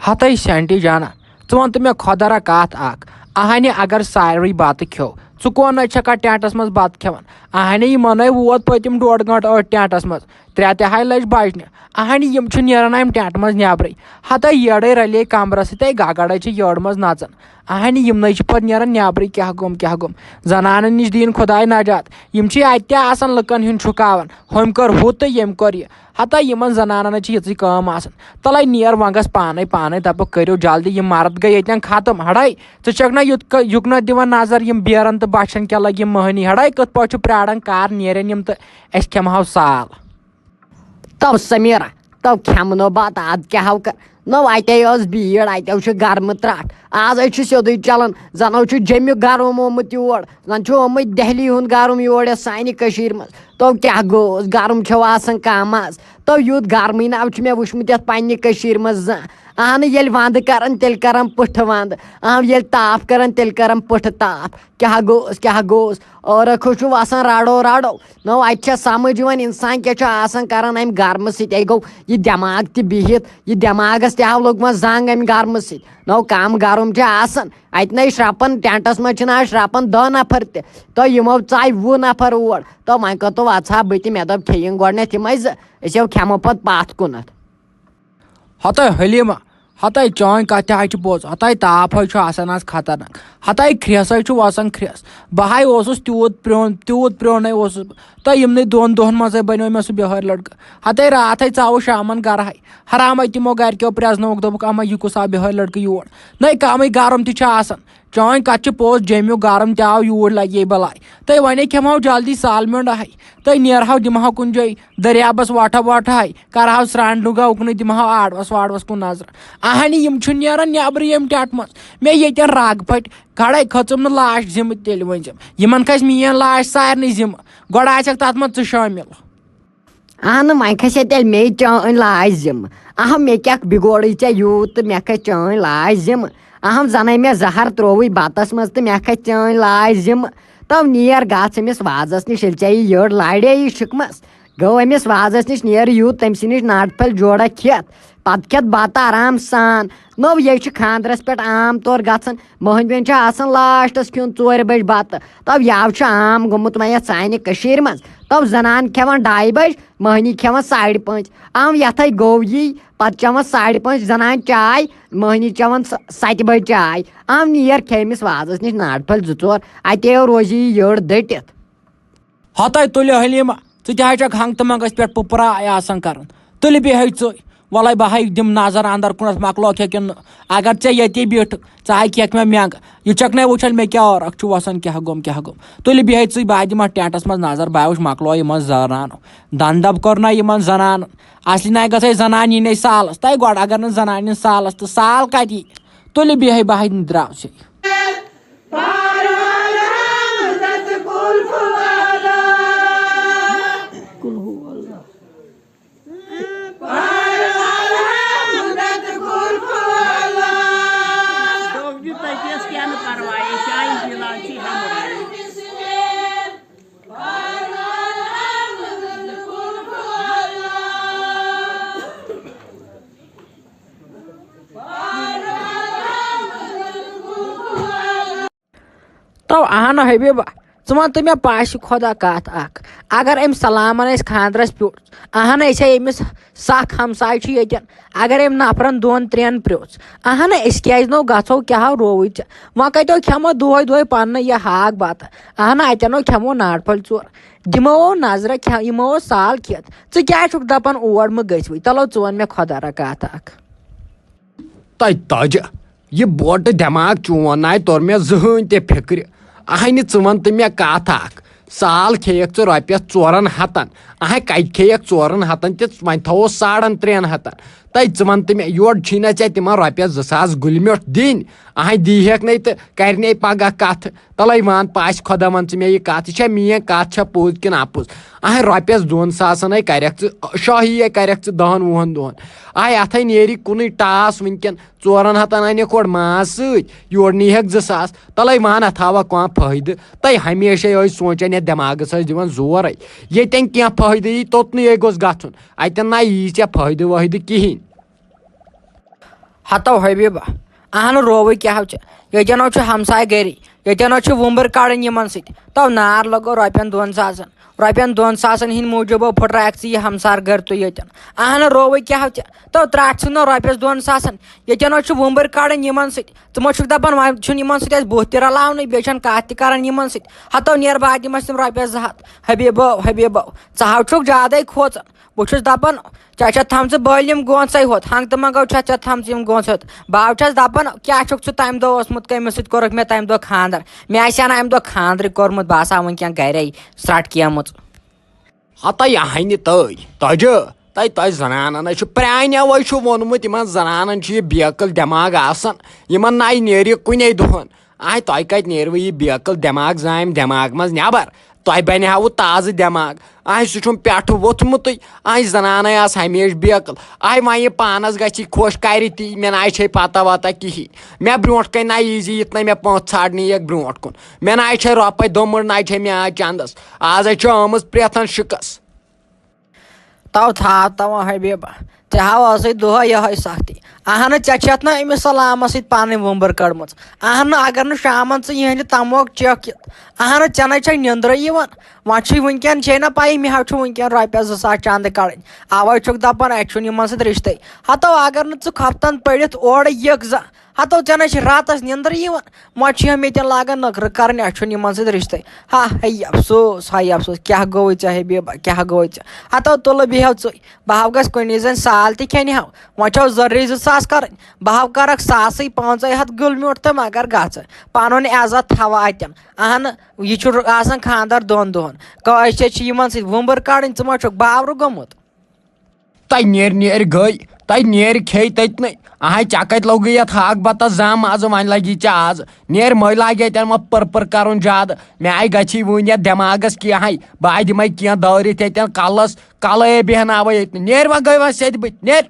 हतई senti जाना one तो मे खुदरा कत अहानी अगर सारे बत खो च कौन छका टेंटस मज बत खेवान अहानी यह मन वोत पतिम 1.5 घंटे टेंटस मज 3 तिहाई लज बजन अहानी यम नेरान टेंट मज नब्रे हतई येड़े रले कमरस सत गगड़ येड़ मज नचन अहानी यमन पे नेरान नब्रे क्या गुम जनान नश दीन खुदाय नजात यम अतन लुकन हुंद छुकावन हम कर हु तो यम कर यह हता यमन जनान यी कम तल नेर वंगस पाने दप करो जल्दी यम मर्द गई ये खत्म हड़ाई चक युकन दिवान नजर यम बेरन तो बचन क्या लग यम महनी हड़ाई कत पे प्राड़न कार नेरन यम तो अस खेमो साल तब समीरा तब खेमनो बत अद क्या कर नो अते भीड़ अत गर्म त्रट आज सोद चलान जनो जम्मू गर्म ओमुत योर जन ओमुत दहली हुंद गर्म योर सानि कशीर मज तो क्या गोस गर्म छो आसान कम आज तो यूत गर्मी नव मे वुचमुत यथ पन्ने कशीर मज अहन ये वंद कर तेल कर पुठ वंद अहम ये ताप कर तेल कर पुठ ताप क्या गोस और खुशु आसान राड़ो राड़ो नो अत समझ वन इंसान क्या आसान करान अम गर्म सत गो यह दिमाग तह बिहित यह दिमागस तह लोगम जंग अम गर्म सत नो कम गर्म आसान अत न श्रपन टेंटस मज श्रपन 10 नफर तो यमो चाय 20 नफर और तो वह कतो अच्छा बत मे दप खेन गोडनेथ यम खेमो पत कुन हतई हलीमा हतई चान कत पोज हतई ताप आज खतरनाक हतई ख्रेस वसान ख्रेस बह तूत प्रोन तो यमन 2 दोहन मज बनो मे सह बिहार लड़क हतई रात चाव शामन गर हराम तमो गरको प्रजनोक दोक अमा यह कुस आव बिहार लड़क योर न कम गरम तह चान कत पोज जम्मू गरम तव यूर लगे बलाय तो वे खेमो जल्दी सालमेंड आह तो नेरहो दिमहो कुन जाय दरियाबस वटो करहो स्रान लुगा उकन दिमहो आड़वस वाड़वस कुन नजर अहनी यम नेरान नबर यम टेंट मज मे ये रग पट खड़े खचम न लाश जिम तेल वजम यमन खस मीन लाश सारे जिम गोड़ आक तथ मज शामिल अहन वह खस तेल मे चान लाश जिम अहम मे क्या बिगोड़ ऐ यूत मे खस चान लाश जिम अहम जन मे जहर त्रोव बतस मज तो मे खस चान लाश जिम तब नेर गमिस वाजस नश ये लाड़े यह शिकमस गो अमिस वाजस नश नेर यूत तम नश नाटफल जोड़ा खेत पत खेत बत आराम सान नो ये खानदरस पे आम तौर गसन महन बेन लास्टस खुन 4 बज बत तब यह आम गोमुत वह सानि कशीर मज तब जनान खेवान 2:30 बज महनी खेवान 5:30 आम यथ गो यी पत चवन 5:30 जनान चाय महनी चवन 7 बज चाय आम नेर खेमिस वाजस नश नाटफल 2-4 अत रोज यड़ दटित हतई तुल हलीमा चक हंग तो मंगस पे पुपरा कर तुल बेह वल बह दिम नजर अंदर कुन मकलो खे अगर ऐ ये बिठ चाहे खेक मे मेंग यह चकन वुचल मे क्या और वसान क्या गुम तुल बेह बह दिम टेंटस मज नजर बह वुच मकलो यम जनान दंदब कर ना यमन जनान असली ना गई जनान यी सालस तय गोड़ अगर न जनान सालस तो साल कत तुल बेह बह द्राव से तो अहन हबीबा वन तो मे पास खुदा कत अगर अम सलामन खानदरस प्योच अहन अमिस सख हमसाय ये अगर अम नफरन 2-3 प्रोच अहन क्या नो गो क्या रोव वह कतो खेमो दोह पन यह हाक बत अहन अतनो खेमो नाटफल 4 दिमो नजर यमो साल खेत क्या दपान और मह गई तलो वन मे खुदा कत तज यह बोट दिमाग चोन आय तोर मे जहन ते फिक्र अहन वन तो मे कत साल खेक रॉपियस 400 अह कत खेक 400 वन थो 350 तय वन तो मे योर छीना ऐ तिम रॉपियस 2000 गुलम्योट दिन अह दीहक न तो कर पगह कथ तल वन पास खुदा वन मे यह कत यह मीन कत पोज कि अपोज अह रॉपियस 2,000 कर शाही कर 10-20 दोहन अह अथ नेरी कुन टास वनकन 400 अनक और माज सोर नीहक 2,000 तल वन अथावा कह फायदे तय हमेशा सोचान ये दिमागस दिवान जोर ये क्या फायदे यी तोतन गोस गन अतन ना यी फायदे वायदे कहें हतो हबीबा अहन रोव क्या यन हमसाय गरी यन वुम्बर कड़न यमन तो नार लगो रुपयन 2,000 हिंद मूजूब फुट्राक यह हमसार गर तो ये अहन रोव क्या तो त्राट नो रुपयस 2,000 यन वुम्बर कड़न यमन तुमो दपान वन बुत रलावन बे कत तरान हतो नेर बह दिमस तम रुपयस 200 हबीबो चाह ज्यादा खोचन बहुत दपान चे थम बलिम गोंच होत हंग तो मंगो थम गोंच होत बह दपान क्या तम दो कमिस कोर मे तम दो खानदर मे अम दो खानदर कोर्मुत बह वन गर स्रट केम हता यह तज तय जनान प्रानो वोनमुत जनान बेकल दिमाग आसान नाई नेर कुने दुहन तय कत नेरव यह बेकल दिमाग जाम दिमाग मज नबर तय बनो ताज़ दिमाग सह पे वोथमुत जनान हमेश बेकल वन पानस ग खुश कर ती मे ना पता वता कहीं मे ब्रो कन ना यी ये मे पोह छाड़ने एक ब्रो कुन मे ना रुपये दोमुड़ ना मे आज चंदस आज आम प्रेथन शिकस तो था तव हबीबा ऐ हाव दुह यह सख्ती अहन चे ना अमिस सलाम पान वुम्बर कड़म अहन अगर शाम यह तमोक चेक अहन चेन निंद्र वन वनकन ना पाई मे वनकन रुपये 2,000 चंद कड़न अवे दपान अत रिश्ते हतो अगर नु हफ्तन पड़ित ओर यक हतो ऐ ना रातस निंद्र मे मे लागान नखर कर रिश्ते हा हई अफसोस क्या गो हबीबा क्या गो हतो तुल बिह बह गस कुन जन साल तन हाव वो जर्री 2,000 कर बह कर 1,500 गुल म्यूट तो मगर ग पन इज्जत थवा अतन अहन यह खानदर 2 दोहन कम वुम्बर कड़न मा बावर गोमुत तय नेर गई तय नेर खे ततन चे कत लोग ये हाक बता जम आज वन लगी आज नेर मै लागे तन पर कर ज्यादा मे आई गी वन दिमागस कह बह दिम कह दौरित ये कलस कल बेहनाव ये नेर व गई वन सेद नेर